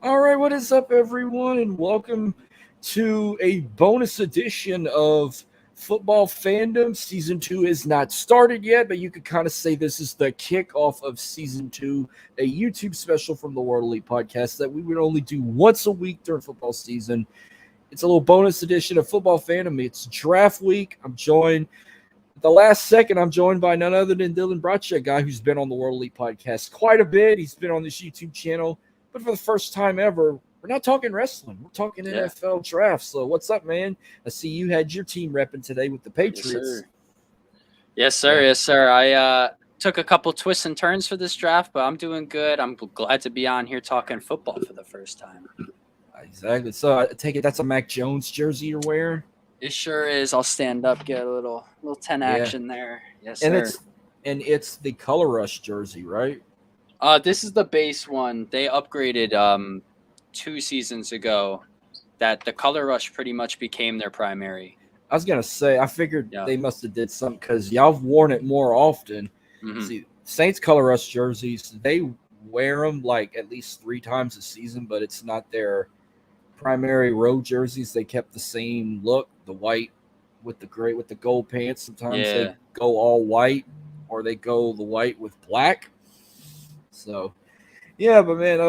All right, what is up, everyone, and welcome to a bonus edition of Football Fandom. Season 2 is not started yet, but you could kind of say this is the kickoff of Season 2, a YouTube special from the World Elite podcast that we would only do once a week during football season. It's a little bonus edition of Football Fandom. It's draft week. I'm joined by none other than Dylan Bracha, a guy who's been on the World Elite podcast quite a bit. He's been on this YouTube channel, but for the first time ever, we're not talking wrestling. We're talking Yeah. NFL draft. So what's up, man? I see you had your team repping today with the Patriots. Yes, sir. Yeah. Yes, sir. I took a couple twists and turns for this draft, but I'm doing good. I'm glad to be on here talking football for the first time. Exactly. So I take it that's a Mac Jones jersey you're wearing? It sure is. I'll stand up, get a little 10 Yeah. action there. Yes, And sir. it's the Color Rush jersey, right? This is the base one. They upgraded 2 seasons ago. That the Color Rush pretty much became their primary. I was gonna say I figured Yeah. they must have did something because y'all have worn it more often. Mhm. See, Saints Color Rush jerseys, they wear them like at least 3 times a season, but it's not their primary road jerseys. They kept the same look, the white with the gray with the gold pants. Sometimes Yeah. they go all white, or they go the white with black. So yeah, but man,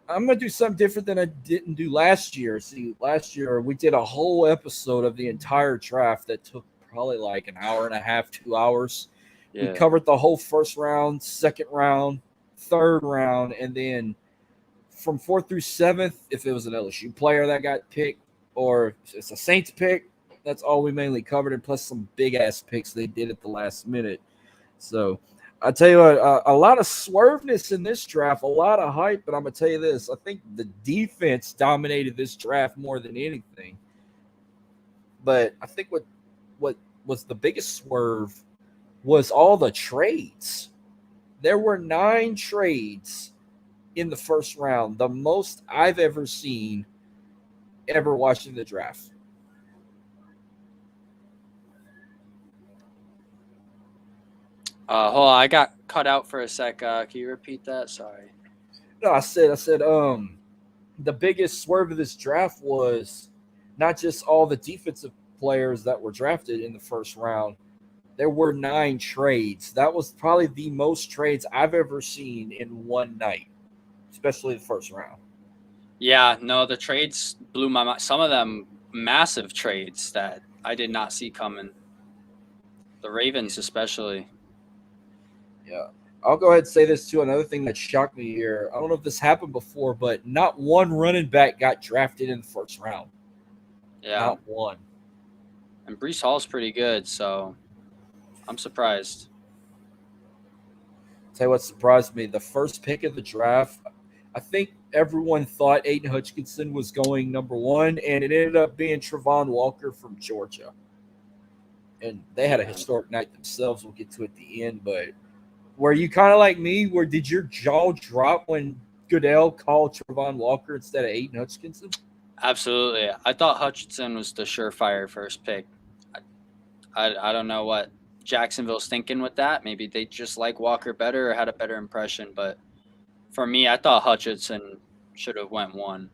I'm gonna do something different than I didn't do last year. See, last year we did a whole episode of the entire draft that took probably like an hour and a half, 2 hours. We Yeah. covered the whole first round, second round, third round, and then from fourth through seventh, if it was an LSU player that got picked or if it's a Saints pick, that's all we mainly covered, and plus some big ass picks they did at the last minute. So I tell you what, a lot of swerveness in this draft, a lot of hype, but I'm gonna tell you this: I think the defense dominated this draft more than anything. But I think what was the biggest swerve was all the trades. There were 9 trades in the first round, the most I've ever seen ever watching the draft. Hold on, I got cut out for a sec. Can you repeat that? Sorry. No, I said, the biggest swerve of this draft was not just all the defensive players that were drafted in the first round. There were 9 trades. That was probably the most trades I've ever seen in one night, especially the first round. Yeah, no, the trades blew my mind. Some of them massive trades that I did not see coming. The Ravens, especially. Yeah. I'll go ahead and say this too. Another thing that shocked me here, I don't know if this happened before, but not one running back got drafted in the first round. Yeah, Not one. and Brees Hall's pretty good, so I'm surprised. Tell you what surprised me, the first pick of the draft, I think everyone thought Aiden Hutchinson was going number 1, and it ended up being Trevon Walker from Georgia. And they had a Yeah. historic night themselves. We'll get to it at the end, but were you kind of like me? Where did your jaw drop when Goodell called Trevon Walker instead of Aiden Hutchinson? Absolutely. I thought Hutchinson was the surefire first pick. I don't know what Jacksonville's thinking with that. Maybe they just like Walker better or had a better impression, but for me, I thought Hutchinson should have went one.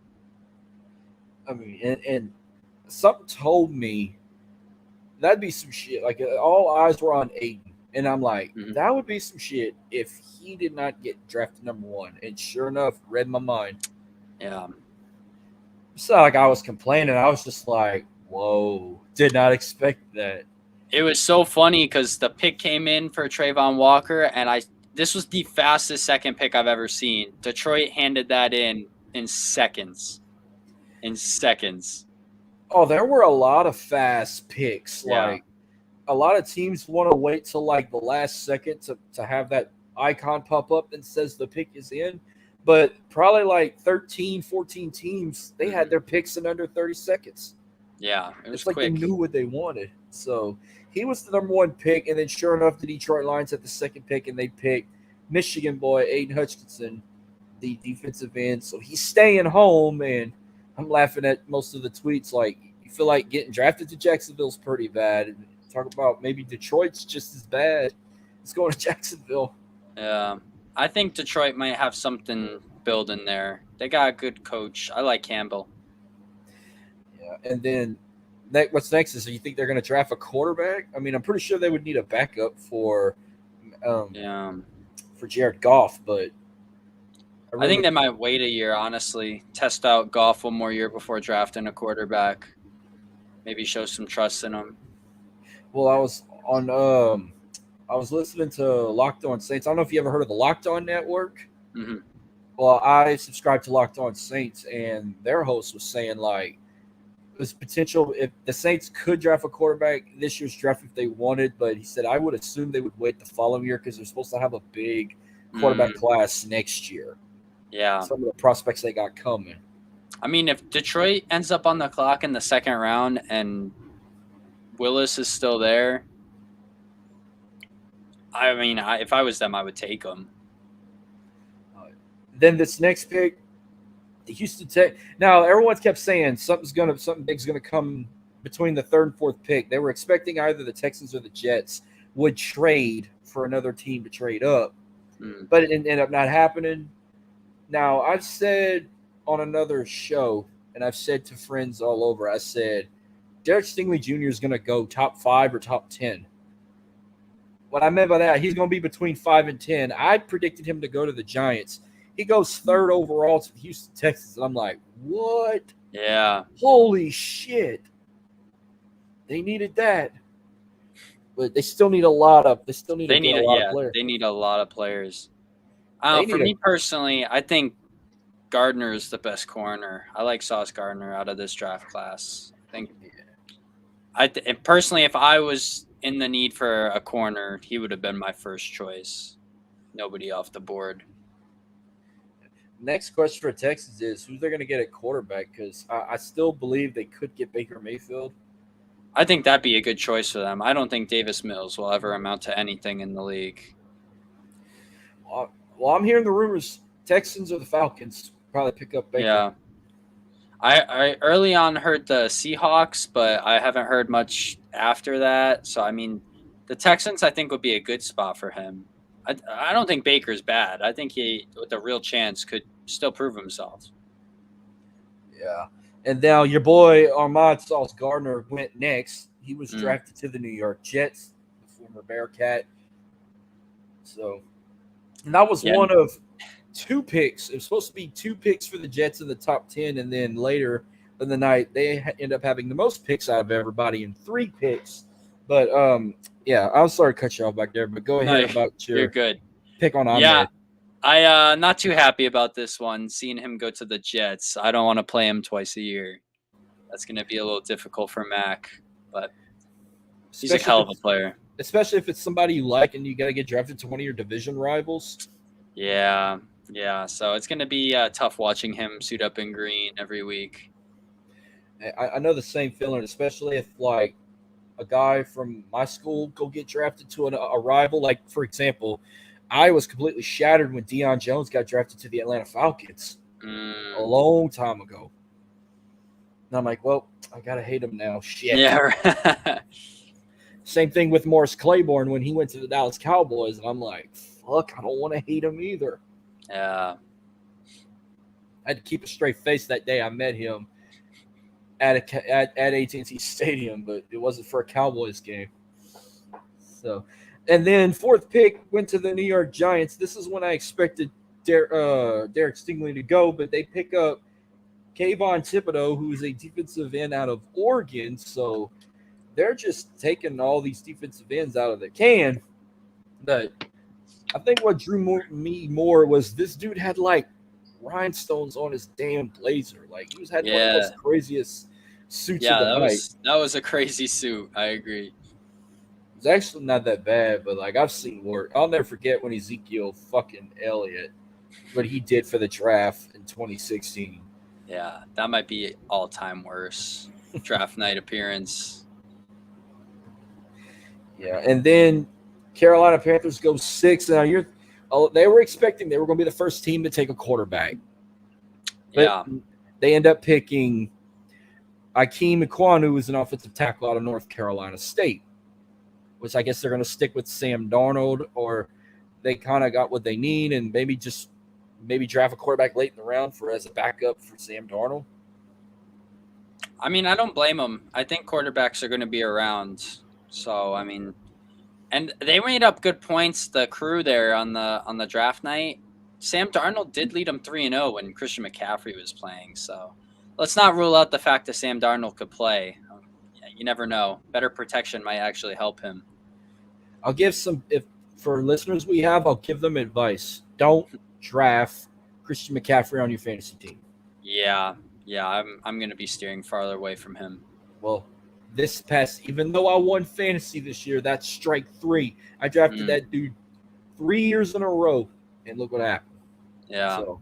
I mean, and something told me that'd be some shit. Like all eyes were on Aiden, and I'm like, Mhm. that would be some shit if he did not get drafted number 1. And sure enough, read my mind. Yeah. It's not like I was complaining. I was just like, whoa, did not expect that. It was so funny because the pick came in for Trayvon Walker, and this was the fastest second pick I've ever seen. Detroit handed that in seconds. In seconds. Oh, there were a lot of fast picks. Yeah. Like a lot of teams want to wait till like the last second to have that icon pop up that says the pick is in. But probably like 13, 14 teams, they had their picks in under 30 seconds. Yeah, it was It's like quick. they knew what they wanted. So he was the number 1 pick. And then sure enough, the Detroit Lions had the second pick, and they picked Michigan boy Aiden Hutchinson, the defensive end. So he's staying home, and I'm laughing at most of the tweets like, you feel like getting drafted to Jacksonville's pretty bad. And talk about maybe Detroit's just as bad as going to Jacksonville. I think Detroit might have something building there. They got a good coach. I like Campbell. Yeah, and then what's next is, so you think they're going to draft a quarterback? I mean, I'm pretty sure they would need a backup Yeah. for Jared Goff, but I think they might wait a year, honestly. Test out Goff one more year before drafting a quarterback. Maybe show some trust in him. Well, I was listening to Locked On Saints. I don't know if you ever heard of the Locked On Network. Mm-hmm. Well, I subscribe to Locked On Saints, and their host was saying like there's potential if the Saints could draft a quarterback this year's draft if they wanted, but he said I would assume they would wait the following year because they're supposed to have a big quarterback class next year. Yeah, some of the prospects they got coming. I mean, if Detroit ends up on the clock in the second round and Willis is still there, I mean, if I was them, I would take him. Then this next pick, the Houston Tech. Now everyone's kept saying something big's gonna come between the third and fourth pick. They were expecting either the Texans or the Jets would trade for another team to trade up, but it ended up not happening. Now I've said on another show, and I've said to friends all over, I said Derek Stingley Jr. is gonna go top 5 or top 10. What I meant by that, he's going to be between 5 and 10. I predicted him to go to the Giants. He goes third overall to the Houston Texans, and I'm like, what? Yeah. Holy shit. They needed that. But they still need a lot of players. They need a lot of players. For me personally, I think Gardner is the best corner. I like Sauce Gardner out of this draft class. Personally, if I was in the need for a corner, he would have been my first choice. Nobody off the board. Next question for Texans is who they're going to get at quarterback, because I still believe they could get Baker Mayfield. I think that'd be a good choice for them. I don't think Davis Mills will ever amount to anything in the league. Well, I'm hearing the rumors Texans or the Falcons probably pick up Baker. Yeah. I early on heard the Seahawks, but I haven't heard much after that. So, I mean, the Texans, I think, would be a good spot for him. I don't think Baker's bad. I think he, with a real chance, could still prove himself. Yeah. And now your boy Ahmad Sauce Gardner went next. He was drafted to the New York Jets, the former Bearcat. So, and that was one of 2 picks. It was supposed to be 2 picks for the Jets in the top 10, and then later in the night, they end up having the most picks out of everybody in 3 picks. But, yeah, I'm sorry to cut you off back there, but go ahead about your You're good. pick on Ahmed. Yeah, I'm not too happy about this one, seeing him go to the Jets. I don't want to play him twice a year. That's going to be a little difficult for Mac, but he's a hell of a player. Especially if it's somebody you like and you got to get drafted to one of your division rivals. Yeah, so it's going to be tough watching him suit up in green every week. I know the same feeling, especially if, like, a guy from my school go get drafted to a rival. Like, for example, I was completely shattered when Deion Jones got drafted to the Atlanta Falcons a long time ago. And I'm like, well, I got to hate him now. Shit. Yeah, right. Same thing with Morris Claiborne when he went to the Dallas Cowboys. And I'm like, fuck, I don't want to hate him either. Yeah. I had to keep a straight face that day I met him at AT&T Stadium, but it wasn't for a Cowboys game. So, and then 4th pick went to the New York Giants. This is when I expected Derek Stingley to go, but they pick up Kayvon Thibodeau, who is a defensive end out of Oregon. So they're just taking all these defensive ends out of the can. But I think what drew me more was this dude had like rhinestones on his damn blazer. Like he had one of those craziest suits of the night. That was a crazy suit. I agree. It's actually not that bad, but like I've seen work. I'll never forget when Ezekiel fucking Elliott, what he did for the draft in 2016. Yeah, that might be all-time worst draft night appearance. Yeah, and then Carolina Panthers go 6. Now they were expecting they were going to be the first team to take a quarterback. But they end up picking Ikem Ekwonu, who is an offensive tackle out of North Carolina State, which I guess they're going to stick with Sam Darnold, or they kind of got what they need and maybe just maybe draft a quarterback late in the round for as a backup for Sam Darnold. I mean, I don't blame them. I think quarterbacks are going to be around. So, I mean, and they made up good points. The crew there on the draft night, Sam Darnold did lead them 3-0 when Christian McCaffrey was playing. So, let's not rule out the fact that Sam Darnold could play. You never know. Better protection might actually help him. I'll give some if for listeners we have. I'll give them advice. Don't draft Christian McCaffrey on your fantasy team. Yeah, I'm going to be steering farther away from him. Well, even though I won fantasy this year, that's strike 3. I drafted that dude 3 years in a row, and look what happened. Yeah, so,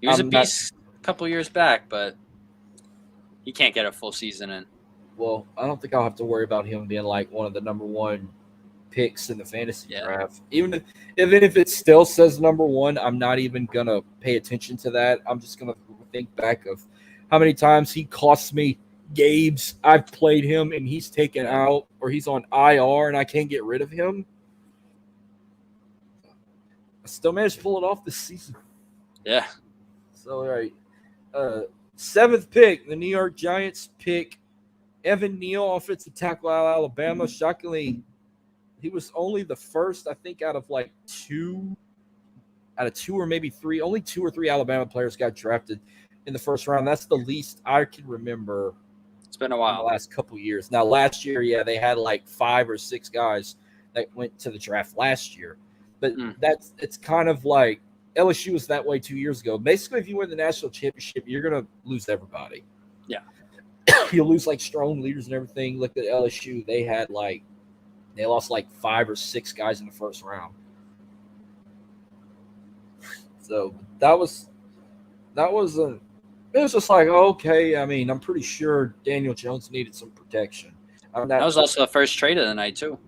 he was a beast a couple years back, but he can't get a full season in. Well, I don't think I'll have to worry about him being like one of the number 1 picks in the fantasy draft. Even if it still says number 1, I'm not even gonna pay attention to that. I'm just gonna think back of how many times he cost me games. I've played him and he's taken out or he's on IR and I can't get rid of him. I still managed to pull it off this season. Yeah. So, all right. 7th pick, the New York Giants pick Evan Neal, offensive tackle out of Alabama. Shockingly, he was only the first, I think, out of 2 or maybe 3. Only 2 or 3 Alabama players got drafted in the first round. That's the least I can remember. It's been a while. In the last couple of years. Now, last year, they had 5 or 6 guys that went to the draft last year. But it's kind of like LSU was that way 2 years ago. Basically, if you win the national championship, you're going to lose everybody. Yeah. You'll lose strong leaders and everything. Look at LSU. They had they lost 5 or 6 guys in the first round. So it was just okay. I mean, I'm pretty sure Daniel Jones needed some protection. That was also the first trade of the night too.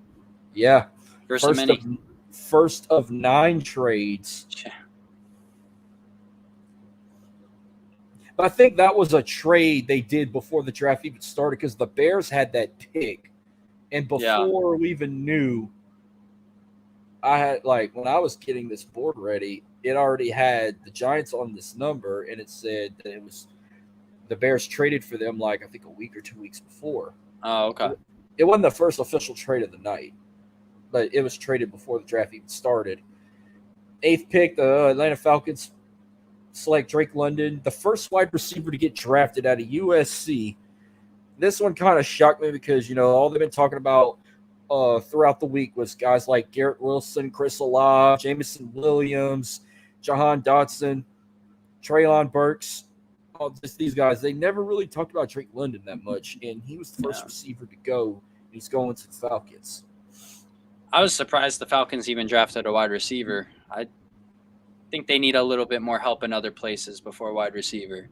Yeah. First of 9 trades. Yeah. But I think that was a trade they did before the draft even started because the Bears had that pick. And before we even knew, I had when I was getting this board ready, it already had the Giants on this number, and it said that it was the Bears traded for them I think a week or 2 weeks before. Oh, okay. It wasn't the first official trade of the night, but it was traded before the draft even started. 8th pick, the Atlanta Falcons select Drake London, the first wide receiver to get drafted out of USC. This one kind of shocked me because, all they've been talking about throughout the week was guys like Garrett Wilson, Chris Olave, Jameson Williams, Jahan Dotson, Treylon Burks, just these guys. They never really talked about Drake London that much, and he was the first receiver to go. He's going to the Falcons. I was surprised the Falcons even drafted a wide receiver. I think they need a little bit more help in other places before wide receiver.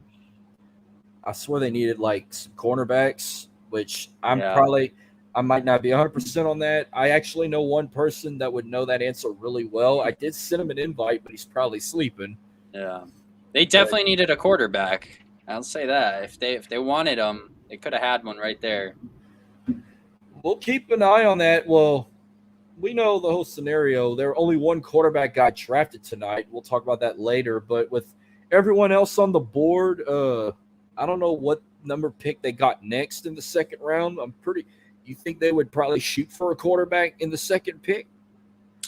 I swear they needed some cornerbacks, which I might not be 100% on that. I actually know one person that would know that answer really well. I did send him an invite, but he's probably sleeping. Yeah. They definitely needed a quarterback. I'll say that. If they wanted him, they could have had one right there. We'll keep an eye on that. Well, we know the whole scenario. There only one quarterback got drafted tonight. We'll talk about that later. But with everyone else on the board, I don't know what number pick they got next in the second round. You think they would probably shoot for a quarterback in the second pick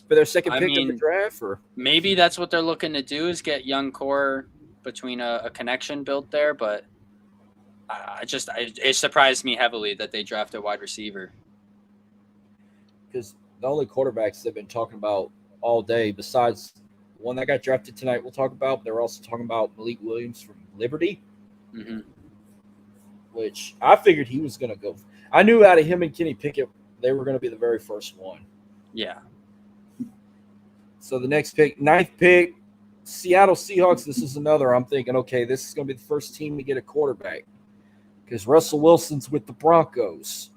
for their second pick of the draft? Or maybe that's what they're looking to do is get young core between a connection built there. But it surprised me heavily that they drafted a wide receiver. Because the only quarterbacks they've been talking about all day, besides one that got drafted tonight, we'll talk about. They're also talking about Malik Williams from Liberty, which I figured he was going to go. I knew out of him and Kenny Pickett, they were going to be the very first one. Yeah. So the next pick, 9th pick, Seattle Seahawks. This is another. I'm thinking, okay, this is going to be the first team to get a quarterback because Russell Wilson's with the Broncos.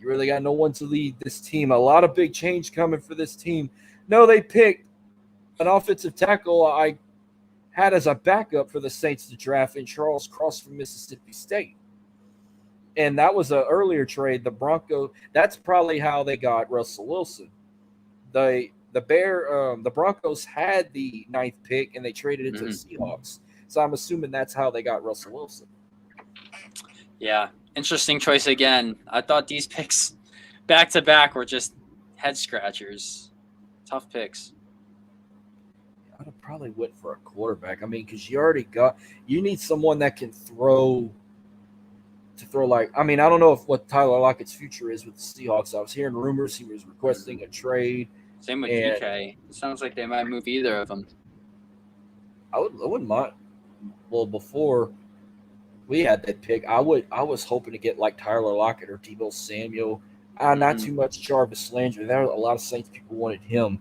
You really got no one to lead this team. A lot of big change coming for this team. No, they picked an offensive tackle I had as a backup for the Saints to draft in Charles Cross from Mississippi State. And that was an earlier trade. The Broncos, that's probably how they got Russell Wilson. The the Broncos had the ninth pick and they traded it to the Mm-hmm. Seahawks. So I'm assuming that's how they got Russell Wilson. Yeah, interesting choice again. I thought these picks back to back were just head scratchers. Tough picks. I'd have probably went for a quarterback. I mean, because you need someone that can throw like, I mean, I don't know what Tyler Lockett's future is with the Seahawks. I was hearing rumors he was requesting a trade. Same with And DK. It sounds like they might move either of them. I wouldn't mind. Well, before we had that pick, I was hoping to get like Tyler Lockett or Deebo Samuel. Not too much Jarvis Landry. There were a lot of Saints people wanted him.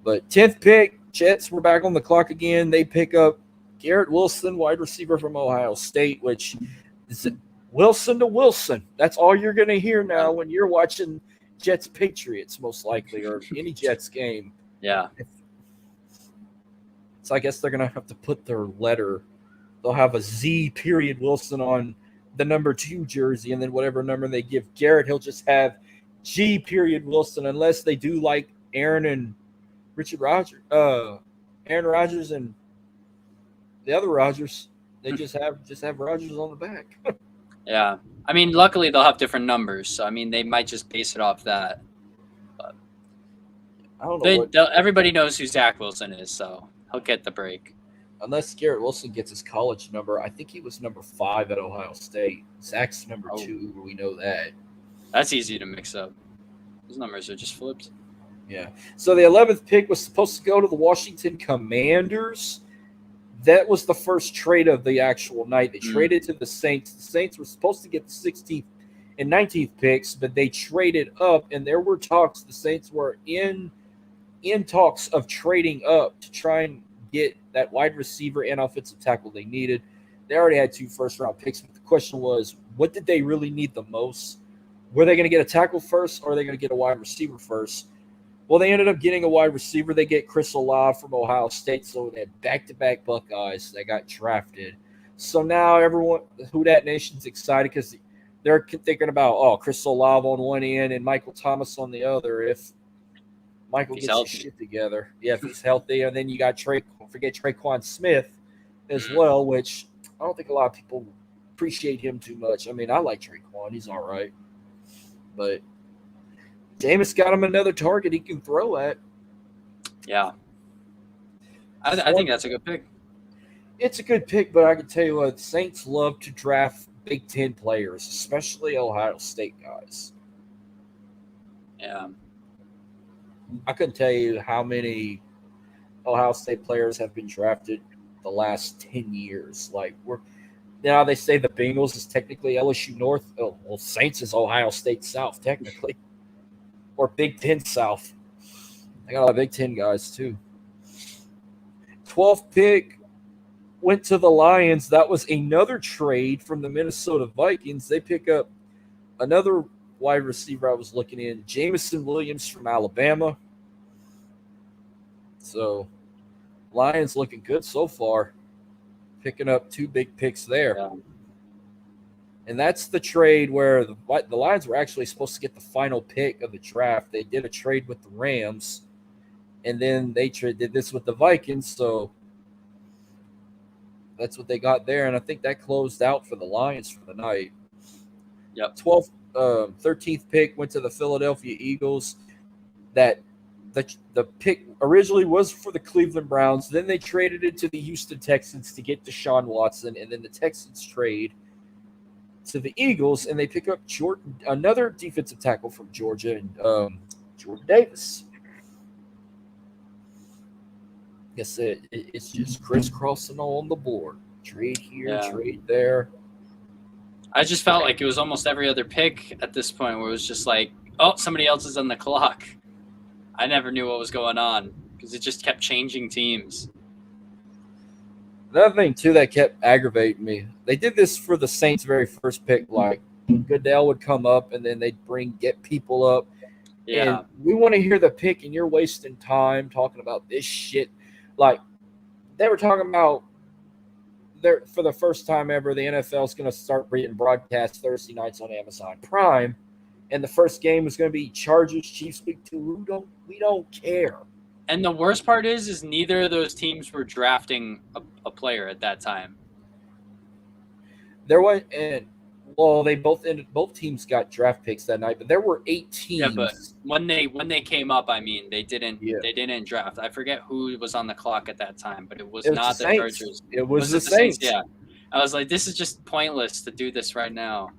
But 10th pick, Jets were back on the clock again. They pick up Garrett Wilson, wide receiver from Ohio State, which is Wilson to Wilson. That's all you're going to hear now when you're watching Jets Patriots, most likely, or any Jets game. Yeah. So I guess they're going to have to put their letter. They'll have a Z period Wilson on the number 2 jersey, and then whatever number they give Garrett, he'll just have G period Wilson, unless they do like Aaron and Richard Rodgers, Aaron Rodgers and the other Rodgers. They just have Rodgers on the back. Yeah. I mean, luckily they'll have different numbers, so I mean they might just base it off that. But I don't know. Everybody knows who Zach Wilson is, so he'll get the break. Unless Garrett Wilson gets his college number, I think he was number 5 at Ohio State. Zach's number 2. We know that. That's easy to mix up. Those numbers are just flipped. Yeah. So the 11th pick was supposed to go to the Washington Commanders. That was the first trade of the actual night. They traded to the Saints. The Saints were supposed to get the 16th and 19th picks, but they traded up, and there were talks. The Saints were in talks of trading up to try and get that wide receiver and offensive tackle they needed. They already had 2 first-round picks, but the question was, what did they really need the most? Were they going to get a tackle first, or are they going to get a wide receiver first? Well, they ended up getting a wide receiver. They get Chris Olave from Ohio State, so they had back-to-back Buckeyes that got drafted. So now everyone, Who Dat Nation's excited because they're thinking about, Chris Olave on one end and Michael Thomas on the other. If Michael gets his shit together. Yeah, if he's healthy. And then you got Traquan Smith as well, which I don't think a lot of people appreciate him too much. I mean, I like Traquan. He's all right. But Jameis got him another target he can throw at. Yeah. I think that's a good pick. It's a good pick, but I can tell you what, Saints love to draft Big Ten players, especially Ohio State guys. Yeah. I couldn't tell you how many Ohio State players have been drafted the last 10 years. Like, now they say the Bengals is technically LSU North. Oh, well, Saints is Ohio State South, technically. Or Big Ten South. I got a lot of Big Ten guys, too. 12th pick went to the Lions. That was another trade from the Minnesota Vikings. They pick up another wide receiver I was looking in, Jameson Williams from Alabama. So, Lions looking good so far, picking up 2 big picks there. Yeah. And that's the trade where the Lions were actually supposed to get the final pick of the draft. They did a trade with the Rams, and then they did this with the Vikings. So, that's what they got there, and I think that closed out for the Lions for the night. Yep. 13th pick went to the Philadelphia Eagles. That the pick originally was for the Cleveland Browns. Then they traded it to the Houston Texans to get Deshaun Watson, and then the Texans trade to the Eagles, and they pick up another defensive tackle from Georgia, and Jordan Davis. I guess it's just crisscrossing on the board. Trade here, trade there. I just felt like it was almost every other pick at this point where it was just like, oh, somebody else is on the clock. I never knew what was going on because it just kept changing teams. Another thing, too, that kept aggravating me, they did this for the Saints' very first pick. Like, Goodell would come up, and then they'd get people up. Yeah. And we want to hear the pick, and you're wasting time talking about this shit. Like, they were talking about for the first time ever, the NFL is going to start being broadcast Thursday nights on Amazon Prime, and the first game was going to be Chargers Chiefs Week 2. We don't care. And the worst part is neither of those teams were drafting a player at that time. There was, and well, both teams got draft picks that night, but there were 8 Yeah, but teams. when they came up, I mean, they didn't Yeah, draft. I forget who was on the clock at that time, but it was it was the not the Saints. Chargers. It was Was the it the Saints? Saints. Yeah. I was like, this is just pointless to do this right now.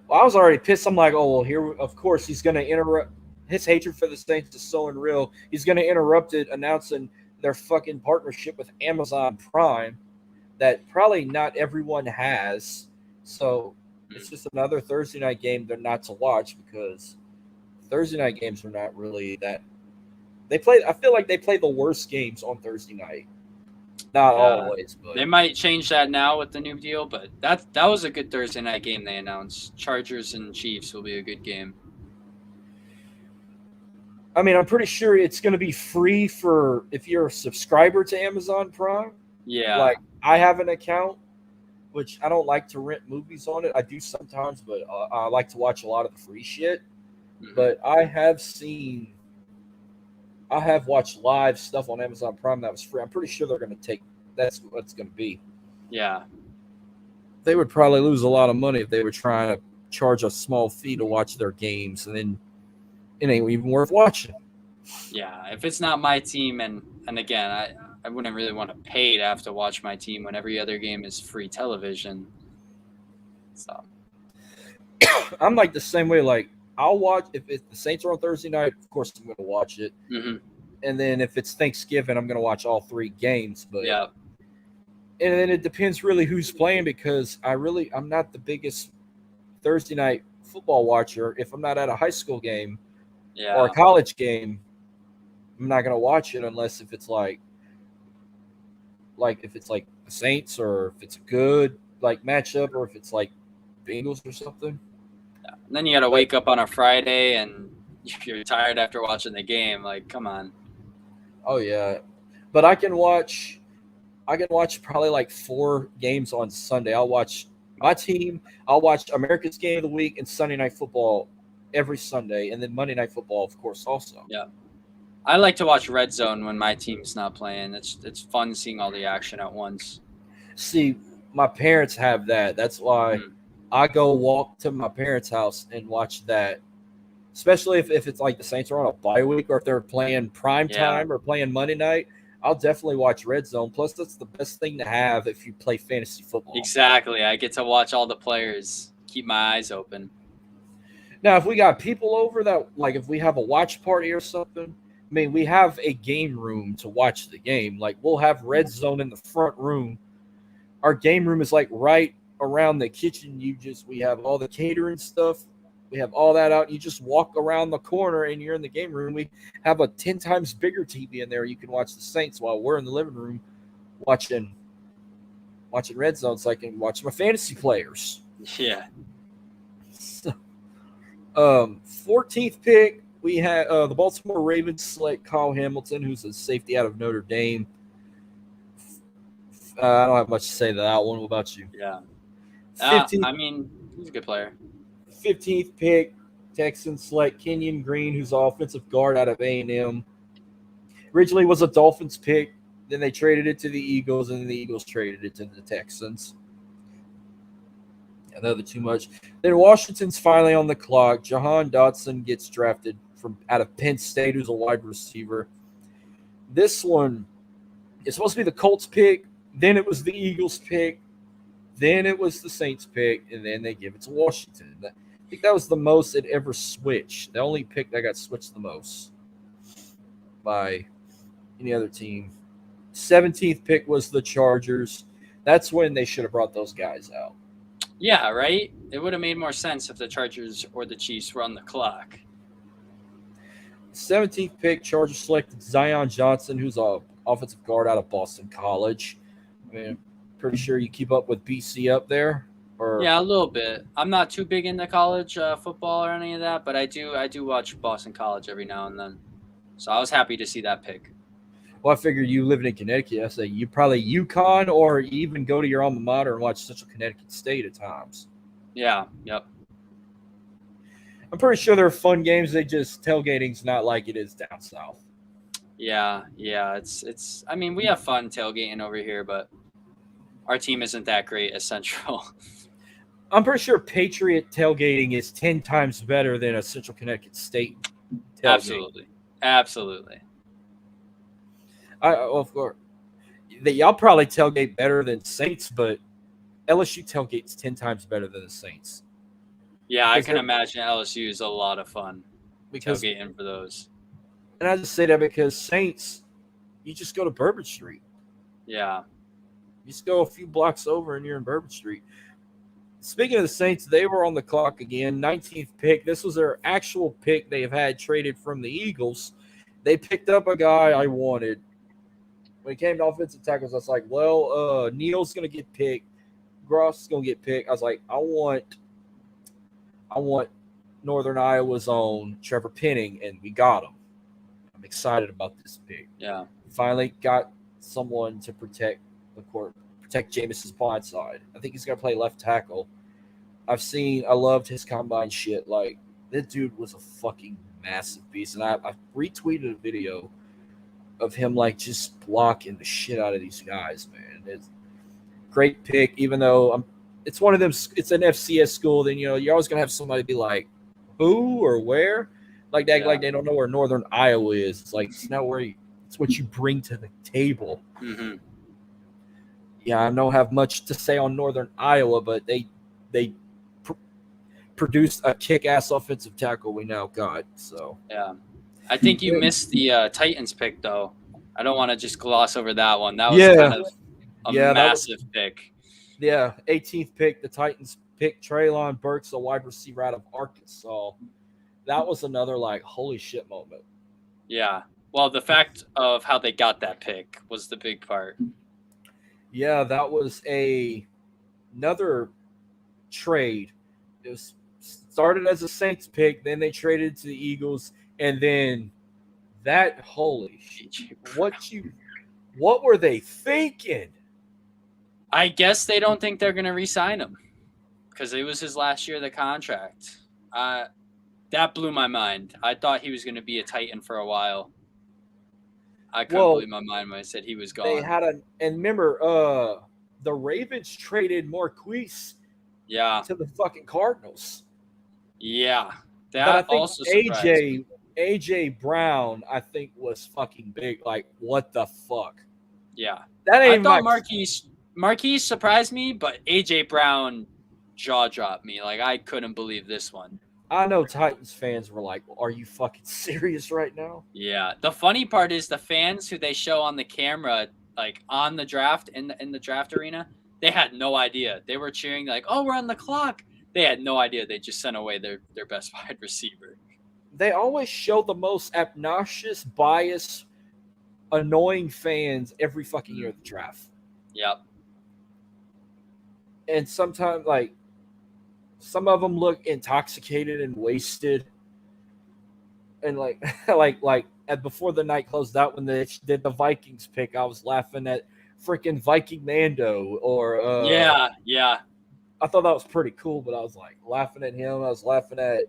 Well, I was already pissed. I'm like, oh well, here, of course, he's going to interrupt. His hatred for the Saints is so unreal. He's going to interrupt it, announcing their fucking partnership with Amazon Prime that probably not everyone has. So it's just another Thursday night game they're not to watch because Thursday night games are not really that. They play. I feel like they play the worst games on Thursday night. Not always, but They might change that now with the new deal, but that was a good Thursday night game they announced. Chargers and Chiefs will be a good game. I mean, I'm pretty sure it's going to be free for if you're a subscriber to Amazon Prime. Yeah. Like I have an account, which I don't like to rent movies on it. I do sometimes, but I like to watch a lot of the free shit. Mhm. But I have watched live stuff on Amazon Prime that was free. I'm pretty sure they're going to take that's what it's going to be. Yeah. They would probably lose a lot of money if they were trying to charge a small fee to watch their games, and then it ain't even worth watching. Yeah. If it's not my team, and again, I wouldn't really want to pay to have to watch my team when every other game is free television. So I'm like the same way. Like I'll watch if the Saints are on Thursday night. Of course, I'm going to watch it. mm-hmm. And then if it's Thanksgiving, I'm going to watch all 3 games. But Yeah. And then it depends really who's playing because I'm not the biggest Thursday night football watcher. If I'm not at a high school game Yeah. or a college game, I'm not going to watch it unless if it's like if it's like the Saints or if it's a good like matchup or if it's like Bengals or something. And then you got to wake up on a Friday and you're tired after watching the game. Like, come on. Oh yeah, but I can watch probably like 4 games on Sunday. I'll watch my team. I'll watch America's Game of the Week and Sunday Night Football every Sunday, and then Monday Night Football, of course, also. Yeah. I like to watch Red Zone when my team's not playing. It's fun seeing all the action at once. See, my parents have that. That's why I go walk to my parents' house and watch that. Especially if it's like the Saints are on a bye week or if they're playing prime time or playing Monday night, I'll definitely watch Red Zone. Plus, that's the best thing to have if you play fantasy football. Exactly. I get to watch all the players, keep my eyes open. Now, if we got people over that, like if we have a watch party or something, I mean, we have a game room to watch the game. Like we'll have Red Zone in the front room. Our game room is like right around the kitchen. We have all the catering stuff. We have all that out. You just walk around the corner and you're in the game room. We have a 10 times bigger TV in there. You can watch the Saints while we're in the living room watching Red Zone so I can watch my fantasy players. Yeah. So, 14th pick, we had the Baltimore Ravens select Kyle Hamilton, who's a safety out of Notre Dame. I don't have much to say to that one. What about you? Yeah. 15th, I mean, he's a good player. 15th pick, Texans select Kenyon Green, who's an offensive guard out of A&M. Originally was a Dolphins pick. Then they traded it to the Eagles, and then the Eagles traded it to the Texans. Another too much. Then Washington's finally on the clock. Jahan Dotson gets drafted out of Penn State, who's a wide receiver. This one is supposed to be the Colts pick. Then it was the Eagles pick. Then it was the Saints pick, and then they give it to Washington. I think that was the most it ever switched. The only pick that got switched the most by any other team. 17th pick was the Chargers. That's when they should have brought those guys out. Yeah, right? It would have made more sense if the Chargers or the Chiefs were on the clock. 17th pick, Chargers selected Zion Johnson, who's an offensive guard out of Boston College. I mean, pretty sure you keep up with BC up there. Yeah, a little bit. I'm not too big into college football or any of that, but I do watch Boston College every now and then. So I was happy to see that pick. Well, I figured you living in Connecticut. I say you probably UConn or even go to your alma mater and watch Central Connecticut State at times. Yeah, yep. I'm pretty sure they're fun games. They just tailgating's not like it is down south. Yeah. It's. I mean, we have fun tailgating over here, but our team isn't that great as Central. I'm pretty sure Patriot tailgating is 10 times better than a Central Connecticut State tailgate. Absolutely. Of course, y'all probably tailgate better than Saints, but LSU tailgate's 10 times better than the Saints. Yeah, I Because can imagine LSU is a lot of fun because tailgating for those. and I just say that because Saints, you just go to Bourbon Street. Yeah. You just go a few blocks over and you're in Bourbon Street. Speaking of the Saints, they were on the clock again. 19th pick. This was their actual pick they have had traded from the Eagles. They picked up a guy I wanted. When it came to offensive tackles, I was like, well, Neal's going to get picked. Gross is going to get picked. I was like, I want Northern Iowa's own Trevor Penning, and we got him. I'm excited about this pick. Yeah. Finally got someone to protect the court, protect Jameson's blind side. I think he's going to play left tackle. I loved his combine shit. Like, that dude was a fucking massive beast. And I retweeted a video of him, like, just blocking the shit out of these guys, man. It's great pick, even though it's one of them, it's an FCS school, then, you're always going to have somebody be like, who or where? Like that, like they don't know where Northern Iowa is. It's like, it's not where it's what you bring to the table. Mm-hmm. Yeah, I don't have much to say on Northern Iowa, but they produced a kick-ass offensive tackle we now got. So yeah, I think you missed the Titans pick though. I don't want to just gloss over that one. That was kind of a massive pick. Yeah, 18th pick. The Titans picked Treylon Burks, a wide receiver out of Arkansas. That was another like holy shit moment. Yeah. Well, the fact of how they got that pick was the big part. Yeah, that was another trade. It was started as a Saints pick, then they traded to the Eagles, and then that holy shit. What were they thinking? I guess they don't think they're gonna re-sign him because it was his last year of the contract. That blew my mind. I thought he was gonna be a Titan for a while. I couldn't believe my mind when I said he was gone. They had and remember, the Ravens traded Marquise to the fucking Cardinals. Yeah. That I think also AJ Brown, I think, was fucking big. Like, what the fuck? Yeah. That ain't I thought Marquise surprised me, but AJ Brown jaw dropped me. Like, I couldn't believe this one. I know Titans fans were like, are you fucking serious right now? Yeah. The funny part is the fans who they show on the camera, like on the draft, in the draft arena, they had no idea. They were cheering like, oh, we're on the clock. They had no idea. They just sent away their best wide receiver. They always show the most obnoxious, biased, annoying fans every fucking year at the draft. Yep. And sometimes, like, some of them look intoxicated and wasted. And like before the night closed out, when they did the Vikings pick, I was laughing at freaking Viking Mando or yeah. I thought that was pretty cool, but I was like laughing at him. I was laughing at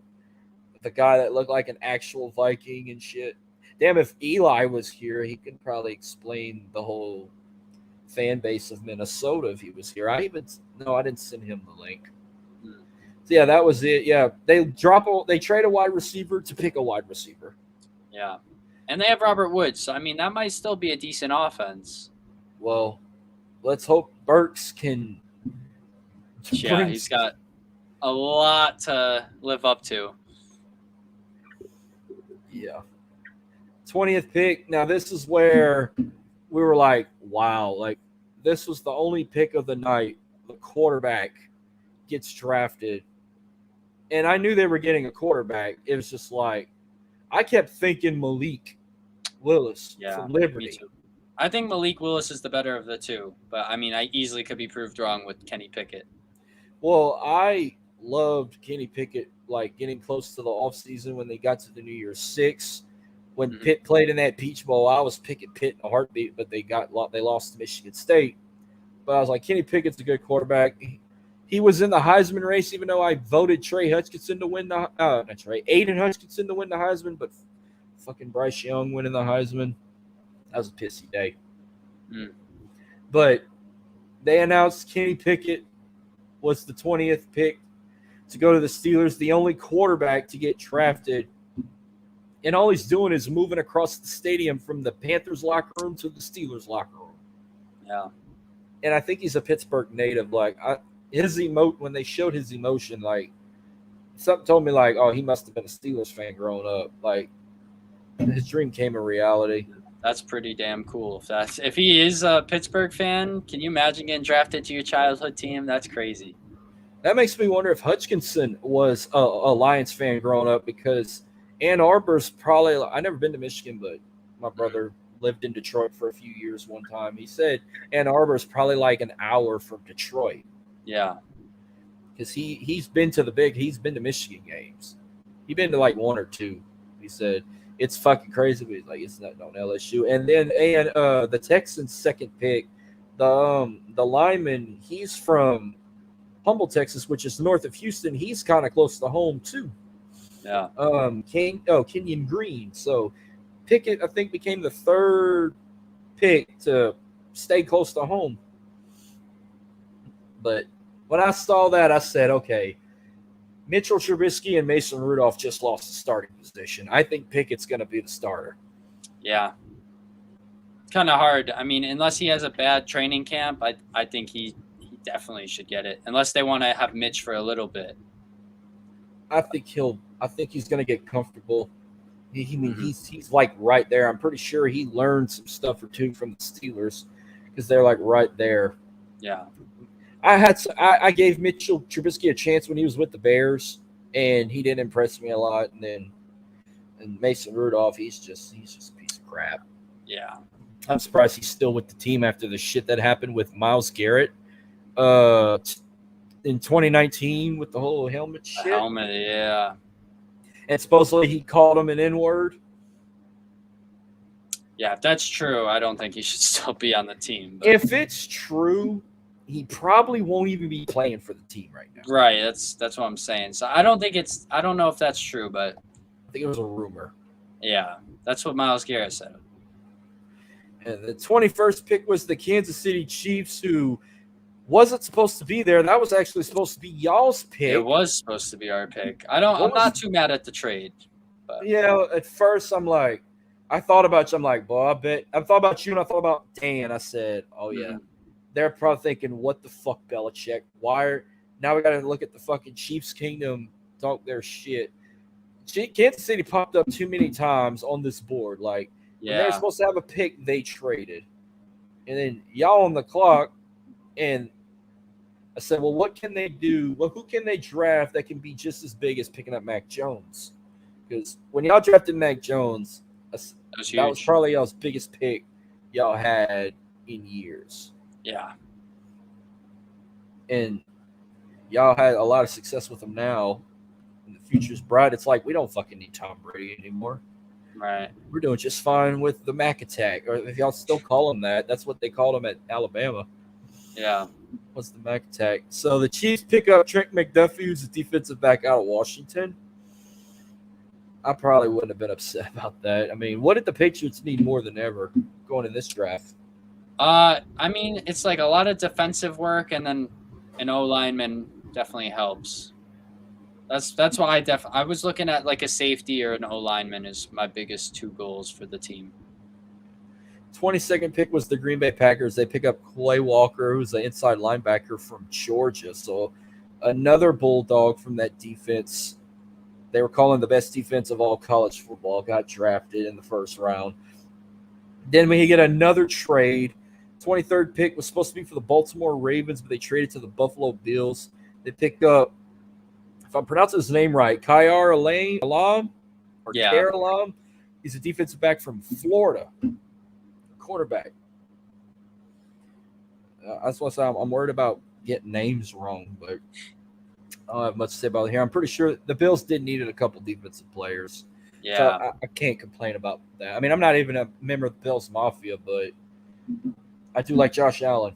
the guy that looked like an actual Viking and shit. Damn, if Eli was here, he could probably explain the whole fan base of Minnesota if he was here. I didn't send him the link. So yeah, that was it. Yeah, they trade a wide receiver to pick a wide receiver. Yeah, and they have Robert Woods. So I mean, that might still be a decent offense. Well, let's hope Burks can. Yeah, he's got a lot to live up to. Yeah. 20th pick. Now this is where we were like, wow, like this was the only pick of the night. The quarterback gets drafted. And I knew they were getting a quarterback. It was just like, I kept thinking Malik Willis from Liberty. Me too. I think Malik Willis is the better of the two. But, I mean, I easily could be proved wrong with Kenny Pickett. Well, I loved Kenny Pickett, like, getting close to the offseason when they got to the New Year's Six. When Pitt played in that Peach Bowl, I was picking Pitt in a heartbeat, but they lost to Michigan State. But I was like, Kenny Pickett's a good quarterback. He was in the Heisman race, even though I voted Aiden Hutchinson to win the Heisman, but fucking Bryce Young winning the Heisman. That was a pissy day. Mm. But they announced Kenny Pickett was the 20th pick to go to the Steelers, the only quarterback to get drafted. And all he's doing is moving across the stadium from the Panthers locker room to the Steelers locker room. Yeah. And I think he's a Pittsburgh native. When they showed his emotion, like something told me like, oh, he must have been a Steelers fan growing up. Like his dream came in reality. That's pretty damn cool. If he is a Pittsburgh fan, can you imagine getting drafted to your childhood team? That's crazy. That makes me wonder if Hutchinson was a Lions fan growing up, because Ann Arbor's probably – I've never been to Michigan, but my brother lived in Detroit for a few years one time. He said Ann Arbor's probably like an hour from Detroit. Yeah. Because he's been to Michigan games. He's been to like one or two. He said it's fucking crazy, but he's like, it's not on LSU. And then the Texans' second pick, the lineman, he's from Humble, Texas, which is north of Houston. He's kind of close to home too. Yeah. Kenyon Green. So Pickett, I think, became the third pick to stay close to home. But when I saw that, I said, okay, Mitchell Trubisky and Mason Rudolph just lost the starting position. I think Pickett's going to be the starter. Yeah. Kind of hard. I mean, unless he has a bad training camp, I think he definitely should get it. Unless they want to have Mitch for a little bit. I think he's going to get comfortable. He's like right there. I'm pretty sure he learned some stuff or two from the Steelers because they're like right there. Yeah. I gave Mitchell Trubisky a chance when he was with the Bears, and he didn't impress me a lot. And Mason Rudolph, he's just a piece of crap. Yeah. I'm surprised he's still with the team after the shit that happened with Myles Garrett in 2019 with the whole helmet shit. Helmet, yeah. And supposedly he called him an N-word. Yeah, if that's true, I don't think he should still be on the team. But. If it's true, he probably won't even be playing for the team right now. Right, that's what I'm saying. So I don't know if that's true, but I think it was a rumor. Yeah, that's what Myles Garrett said. And the 21st pick was the Kansas City Chiefs, who wasn't supposed to be there. That was actually supposed to be y'all's pick. It was supposed to be our pick. I'm not too mad at the trade. But. Yeah, at first I'm like, I thought about you. I'm like, boy, I thought about you and I thought about Dan. I said, oh yeah. Mm-hmm. They're probably thinking, what the fuck, Belichick? Now we got to look at the fucking Chiefs Kingdom, talk their shit. Kansas City popped up too many times on this board. Like, when they were supposed to have a pick, they traded. And then y'all on the clock, and I said, well, what can they do? Well, who can they draft that can be just as big as picking up Mac Jones? Because when y'all drafted Mac Jones, that was probably y'all's biggest pick y'all had in years. Yeah. And y'all had a lot of success with him now. And the future's bright. It's like, we don't fucking need Tom Brady anymore. Right. We're doing just fine with the Mac attack. Or if y'all still call him that, that's what they called him at Alabama. Yeah. What's the Mac attack? So the Chiefs pick up Trent McDuffie, who's a defensive back out of Washington. I probably wouldn't have been upset about that. I mean, what did the Patriots need more than ever going in this draft? I mean, it's like a lot of defensive work, and then an O lineman definitely helps. That's why I was looking at like a safety or an O lineman is my biggest two goals for the team. 22nd pick was the Green Bay Packers. They pick up Clay Walker, who's an inside linebacker from Georgia. So another Bulldog from that defense. They were calling the best defense of all college football. Got drafted in the first round. Then we get another trade. 23rd pick was supposed to be for the Baltimore Ravens, but they traded to the Buffalo Bills. They picked up, if I'm pronouncing his name right, Khair Alam. He's a defensive back from Florida. Quarterback. That's what I'm worried about getting names wrong, but I don't have much to say about it here. I'm pretty sure the Bills did need a couple defensive players. Yeah. So I can't complain about that. I mean, I'm not even a member of the Bills Mafia, but I do like Josh Allen.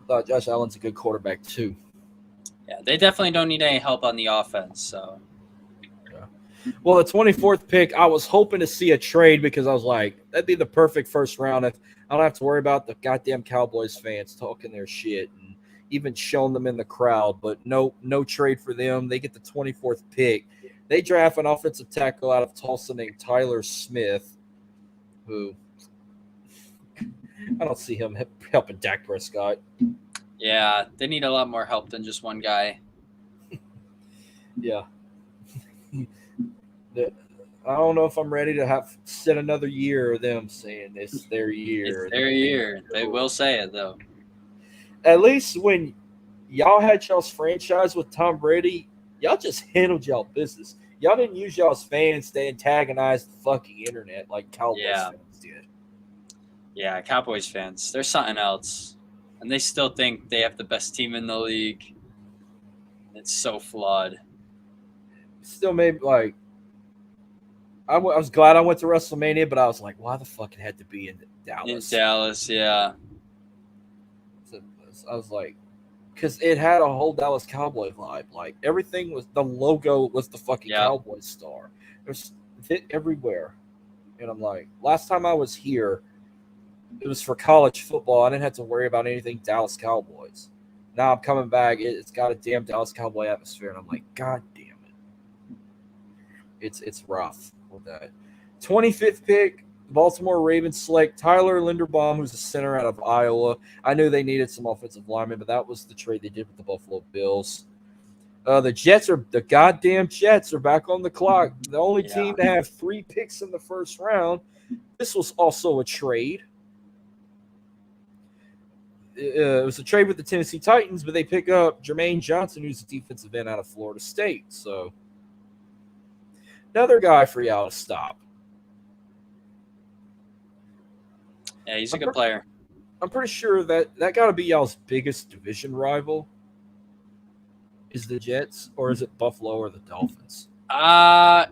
Thought Josh Allen's a good quarterback too. Yeah, they definitely don't need any help on the offense. So, yeah. Well, the 24th pick, I was hoping to see a trade because I was like, that'd be the perfect first round if I don't have to worry about the goddamn Cowboys fans talking their shit and even showing them in the crowd. But no trade for them. They get the 24th pick. They draft an offensive tackle out of Tulsa named Tyler Smith, who I don't see him helping Dak Prescott. Yeah, they need a lot more help than just one guy. Yeah. I don't know if I'm ready to have sit another year of them saying it's their year. It's their year. They will say it though. At least when y'all had y'all's franchise with Tom Brady, y'all just handled y'all business. Y'all didn't use y'all's fans to antagonize the fucking internet like Cowboys fans did. Yeah, Cowboys fans, they're something else. And they still think they have the best team in the league. It's so flawed. Still made like I was glad I went to WrestleMania, but I was like, why the fuck it had to be in Dallas? In Dallas, yeah. So I was like, because it had a whole Dallas Cowboy vibe. Like everything was the logo was the fucking Cowboy star. There's it everywhere, and I'm like, last time I was here, it was for college football. I didn't have to worry about anything Dallas Cowboys. Now I'm coming back. It's got a damn Dallas Cowboy atmosphere, and I'm like, God damn it. It's rough with that. 25th pick, Baltimore Ravens select Tyler Linderbaum, who's a center out of Iowa. I knew they needed some offensive linemen, but that was the trade they did with the Buffalo Bills. The goddamn Jets are back on the clock. The only team to have 3 picks in the first round. This was also a trade. It was a trade with the Tennessee Titans, but they pick up Jermaine Johnson, who's a defensive end out of Florida State. So another guy for y'all to stop. Yeah, he's a good player. I'm pretty sure that got to be y'all's biggest division rival. Is the Jets, or is it Buffalo or the Dolphins? I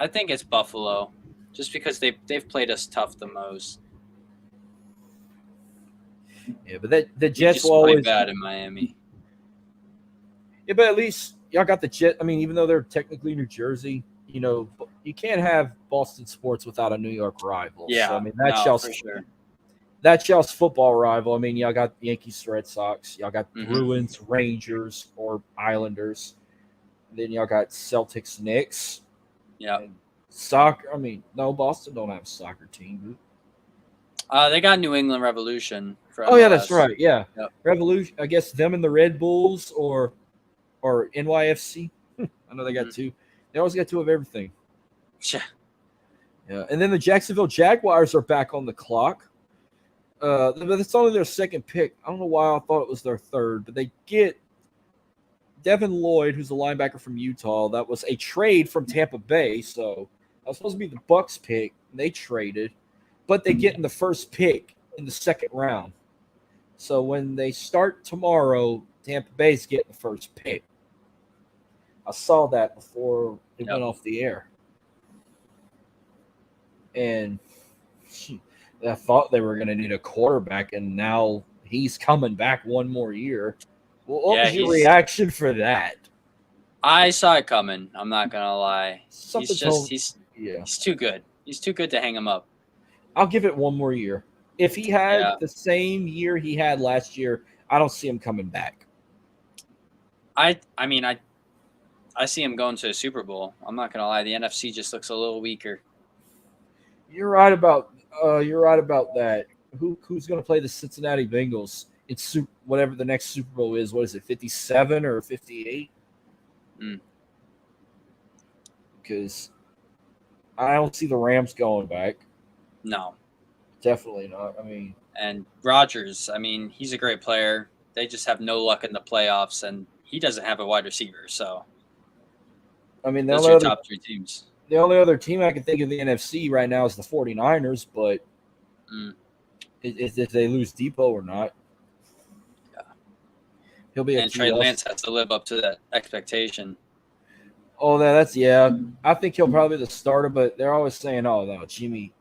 think it's Buffalo, just because they've played us tough the most. Yeah, but the Jets will always play bad in Miami. Yeah, but at least y'all got the Jet. I mean, even though they're technically New Jersey, you can't have Boston sports without a New York rival. Yeah, so, I mean for sure. That's y'all's football rival. I mean, y'all got Yankees, Red Sox. Y'all got Bruins, Rangers, or Islanders. Then y'all got Celtics, Knicks. Yeah. Soccer. I mean, no, Boston don't have a soccer team. They got New England Revolution. Oh yeah, that's right. Yeah, yep. Revolution. I guess them and the Red Bulls or NYFC. I know they got 2. They always got 2 of everything. Yeah. Yeah, and then the Jacksonville Jaguars are back on the clock. But it's only their 2nd pick. I don't know why I thought it was their 3rd, but they get Devin Lloyd, who's a linebacker from Utah. That was a trade from Tampa Bay, so that was supposed to be the Bucks pick. And they traded, but they get in the 1st pick in the 2nd round. So when they start tomorrow, Tampa Bay's getting the 1st pick. I saw that before it went off the air. And I thought they were going to need a quarterback, and now he's coming back one more year. Well, what was your reaction for that? I saw it coming. I'm not going to lie. He's too good. He's too good to hang him up. I'll give it one more year. If he had the same year he had last year, I don't see him coming back. I mean, I see him going to a Super Bowl. I'm not going to lie. The NFC just looks a little weaker. You're right about that. Who's going to play the Cincinnati Bengals? It's whatever the next Super Bowl is. What is it, 57 or 58? Because I don't see the Rams going back. No. Definitely not. I mean, and Rodgers, I mean, he's a great player. They just have no luck in the playoffs, and he doesn't have a wide receiver. So, I mean, those are top 3 teams. The only other team I can think of in the NFC right now is the 49ers, but if they lose Depot or not, he'll be. And Trey Lance has to live up to that expectation. Oh, that's I think he'll probably be the starter, but they're always saying, "Oh no, Jimmy's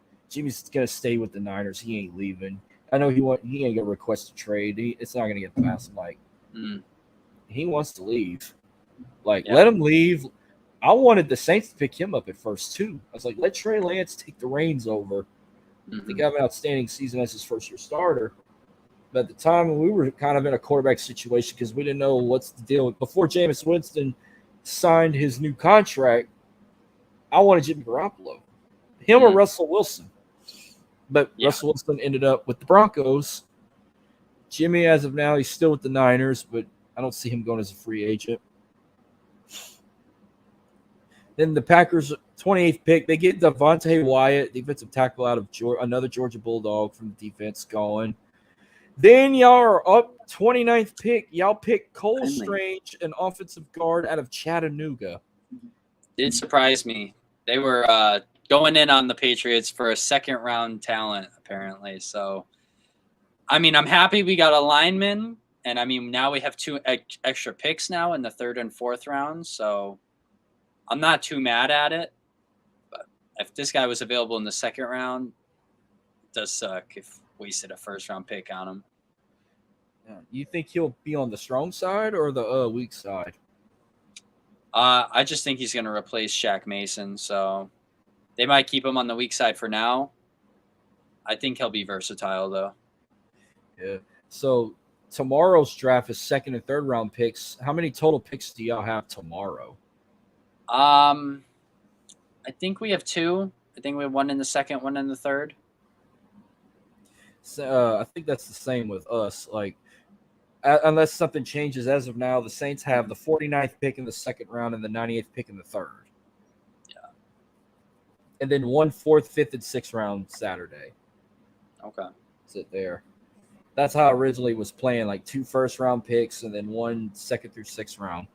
gonna stay with the Niners. He ain't leaving." I know he ain't gonna request a trade. It's not gonna get past him. Like he wants to leave. Like let him leave. I wanted the Saints to pick him up at first too. I was like, let Trey Lance take the reins over. I think Mm-hmm. have an outstanding season as his first year starter. But at the time, we were kind of in a quarterback situation because we didn't know what's the deal. Before Jameis Winston signed his new contract, I wanted Jimmy Garoppolo, him or Mm. Russell Wilson. But Yeah. Russell Wilson ended up with the Broncos. Jimmy, as of now, he's still with the Niners, but I don't see him going as a free agent. Then the Packers, 28th pick, they get Devontae Wyatt, defensive tackle out of another Georgia Bulldog from the defense going. Then y'all are up 29th pick. Y'all pick Cole Finally. Strange, an offensive guard out of Chattanooga. Did surprise me. They were going in on the Patriots for a second-round talent, apparently. So, I mean, I'm happy we got a lineman, and I mean, now we have two extra picks now in the 3rd and 4th round. So, I'm not too mad at it. But if this guy was available in the 2nd round, it does suck if we wasted a 1st-round pick on him. You think he'll be on the strong side or the weak side? I just think he's going to replace Shaq Mason, so they might keep him on the weak side for now. I think he'll be versatile, though. Yeah. So tomorrow's draft is 2nd and 3rd round picks. How many total picks do y'all have tomorrow? I think we have 2. I think we have 1 in the 2nd, 1 in the 3rd. So, I think that's the same with us. Like, unless something changes as of now, the Saints have the 49th pick in the 2nd round and the 98th pick in the 3rd. Yeah. And then 1 4th, 5th, and 6th round Saturday. Okay. Sit there. That's how it originally was playing, like 2 first-round picks and then 1 2nd through 6th round.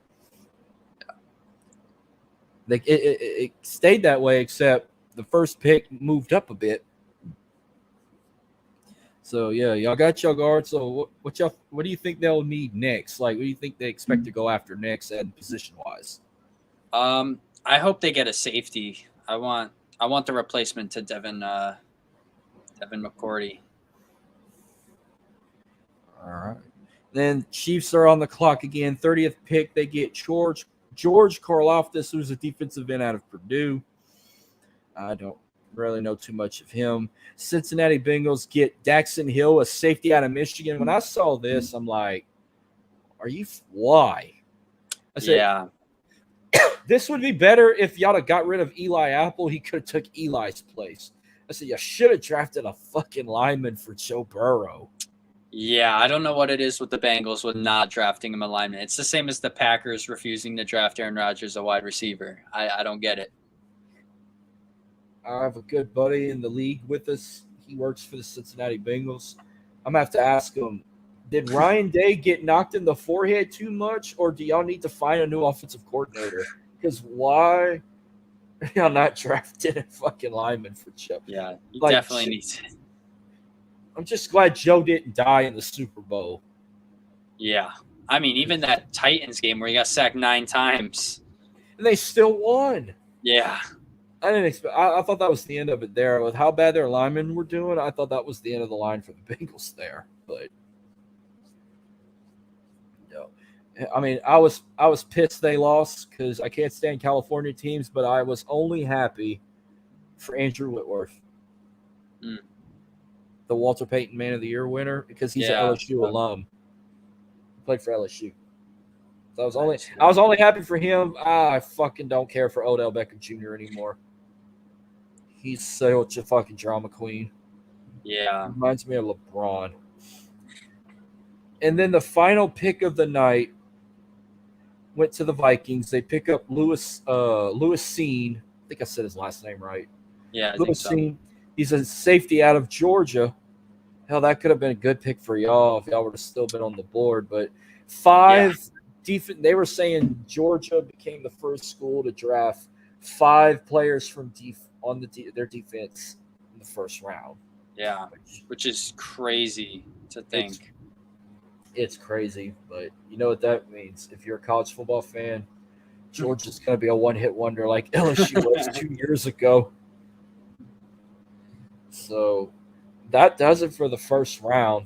Yeah. It stayed that way, except the first pick moved up a bit. So yeah, y'all got your guard. So what do you think they'll need next? Like, what do you think they expect to go after next and position wise? I hope they get a safety. I want the replacement to Devin McCourty. All right. Then Chiefs are on the clock again. 30th pick, they get George Karlaftis, who's a defensive end out of Purdue. I don't really know too much of him. Cincinnati Bengals get Daxton Hill, a safety out of Michigan. When I saw this, I'm like, why? I said, Yeah. This would be better if y'all had got rid of Eli Apple. He could have took Eli's place. I said, you should have drafted a fucking lineman for Joe Burrow. Yeah, I don't know what it is with the Bengals with not drafting him a lineman. It's the same as the Packers refusing to draft Aaron Rodgers a wide receiver. I don't get it. I have a good buddy in the league with us. He works for the Cincinnati Bengals. I'm going to have to ask him, did Ryan Day get knocked in the forehead too much, or do y'all need to find a new offensive coordinator? Because why are y'all not drafting a fucking lineman for Joe? Yeah, he Like, definitely needs it. I'm just glad Joe didn't die in the Super Bowl. Yeah. I mean, even that Titans game where he got sacked 9 times. And they still won. Yeah. I didn't expect. I thought that was the end of it there. With how bad their linemen were doing, I thought that was the end of the line for the Bengals there. But no, I mean, I was pissed they lost because I can't stand California teams, but I was only happy for Andrew Whitworth, the Walter Payton Man of the Year winner, because he's an LSU alum. He played for LSU. So I was only happy for him. I fucking don't care for Odell Beckham Jr. anymore. He's such a fucking drama queen. Yeah. Reminds me of LeBron. And then the final pick of the night went to the Vikings. They pick up Lewis Cine. I think I said his last name right. Yeah, I Lewis think so. Cine. He's a safety out of Georgia. Hell, that could have been a good pick for y'all if y'all would have still been on the board. But they were saying Georgia became the first school to draft 5 players from their defense in the first round. Yeah, which is crazy to think. It's crazy, but you know what that means. If you're a college football fan, Georgia's going to be a one-hit wonder like LSU was 2 years ago. So that does it for the first round.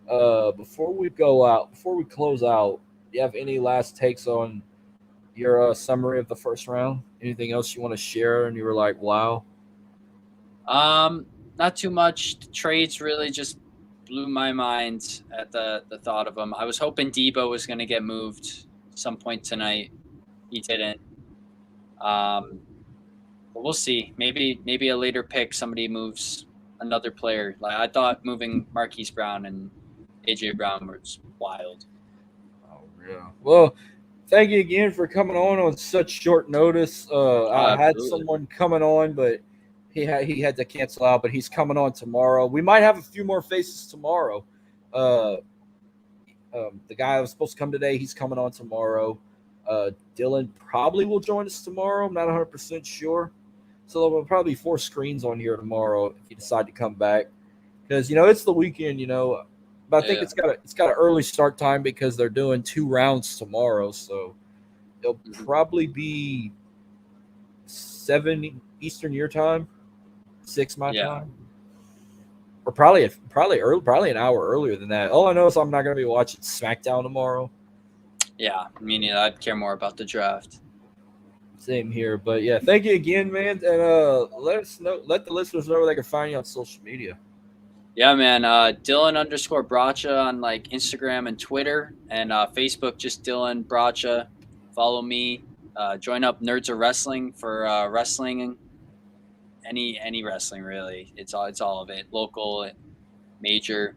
Before we close out, do you have any last takes on your summary of the first round? Anything else you want to share? And you were like, wow. Not too much. The trades really just blew my mind at the thought of them. I was hoping Debo was going to get moved some point tonight. He didn't. But we'll see. Maybe a later pick, somebody moves another player. Like I thought moving Marquise Brown and AJ Brown was wild. Oh, yeah. Well, thank you again for coming on such short notice. I had Absolutely. someone coming on, but he had to cancel out. But he's coming on tomorrow. We might have a few more faces tomorrow. Uh, the guy that was supposed to come today, he's coming on tomorrow. Dylan probably will join us tomorrow. I'm not 100% sure. So there will probably be 4 screens on here tomorrow if you decide to come back. Because, it's the weekend, But I think Yeah. it's got an early start time because they're doing 2 rounds tomorrow. So it'll probably be 7 Eastern your time, 6 my time. Or probably an hour earlier than that. All I know is I'm not going to be watching SmackDown tomorrow. Yeah, me neither. I'd care more about the draft. Same here, but yeah, thank you again, man, and let the listeners know where they can find you on social media. Yeah, man. Dylan_Bracha on like Instagram and Twitter, and Facebook just Dylan Bracha. Follow me. Join up Nerds of Wrestling for wrestling. Any wrestling really. It's all of it. Local, major.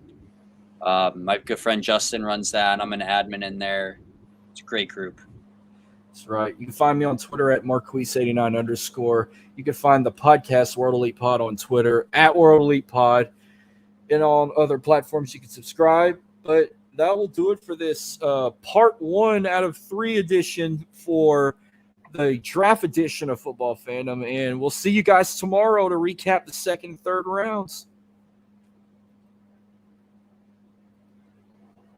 My good friend Justin runs that, and I'm an admin in there. It's a great group. That's right. You can find me on Twitter at Marquise89_. You can find the podcast World Elite Pod on Twitter at World Elite Pod. And on other platforms you can subscribe. But that will do it for this part 1 out of 3 edition for the draft edition of Football Fandom. And we'll see you guys tomorrow to recap the second and third rounds.